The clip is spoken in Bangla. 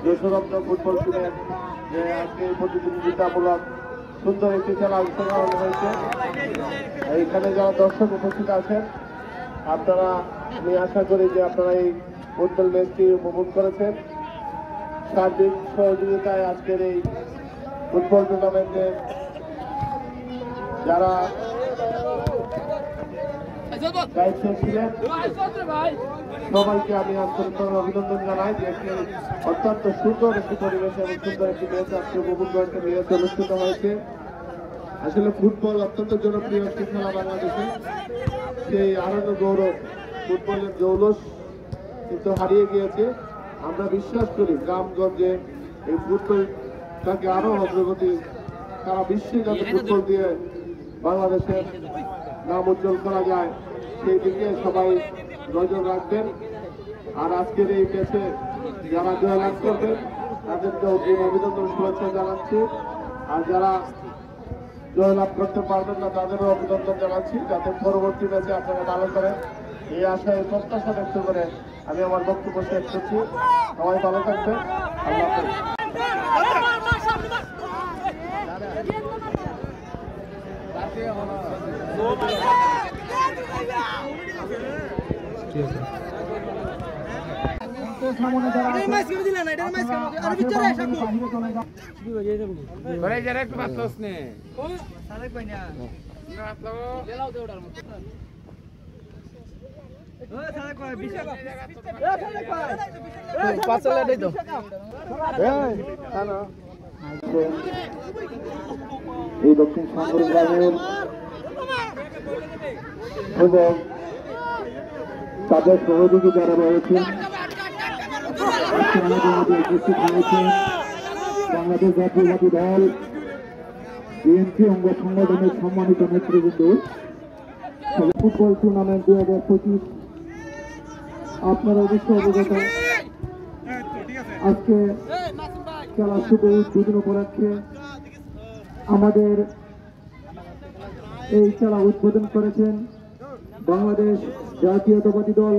যশোরত্ন ফুটবল টিমের যে আজকে প্রতিযোগিতামূলক সুন্দর একটি খেলা অংশগ্রহণ হয়েছে। এইখানে যারা দর্শক উপস্থিত আছেন আপনারা, আমি আশা করি যে আপনারা এই ফুটবল ম্যাচটি উপভোগ করেছেন। সার্বিক সহযোগিতায় আজকের এই ফুটবল টুর্নামেন্টে যারা দায়িত্ব ছিলেন সবাইকে আমি আন্তরিকভাবে অভিনন্দন জানাই যে একটি অত্যন্ত সুন্দর একটি পরিবেশ এবং সুন্দর একটি ম্যাচ আজকে উপভোগ করতে ম্যাচ অনুষ্ঠিত হয়েছে। আসলে ফুটবল অত্যন্ত জনপ্রিয় একটি খেলা বাংলাদেশে। সেই আনন্দ গৌরব ফুটবলের জৌলস কিন্তু হারিয়ে গিয়েছে। আমরা বিশ্বাস করি গ্রামগঞ্জে এই ফুটবলটাকে আরো অগ্রগতি সারা বিশ্বে যাতে ফুটবল দিয়ে বাংলাদেশের নাম উজ্জ্বল করা যায় সেই দিকে সবাই নজর রাখবেন। আর আজকের এই ম্যাচে যারা জয়লাভ করবেন তাদেরকে অভিনন্দন শুভেচ্ছা জানাচ্ছি। আর যারা জয়লাভ করতে পারবেন না তাদেরও অভিনন্দন জানাচ্ছি, যাতে পরবর্তী ম্যাচে আপনারা ভালো করেন এই আশায় প্রত্যাশা ব্যক্ত করে আমি আমার বক্তব্য শেষ করছি। সবাই ভালো থাকবেন। আল্লাহ হাফেজ। এই দক্ষিণ সাগর গ্রামের এবং তাদের সহযোগী যারা রয়েছেন উপস্থিত হয়েছেন বাংলাদেশ জাতীয়বাদী দল বিএনপি অঙ্গ সংগঠনের সম্মানিত নেতৃবৃন্দ, ফুটবল টুর্নামেন্ট 2025 আপনারা অবশ্যই অবগত। আজকে খেলা শুভ উদ্বোধন উপলক্ষে আমাদের এই খেলা উদ্বোধন করেছেন বাংলাদেশ জাতীয়তাবাদী দল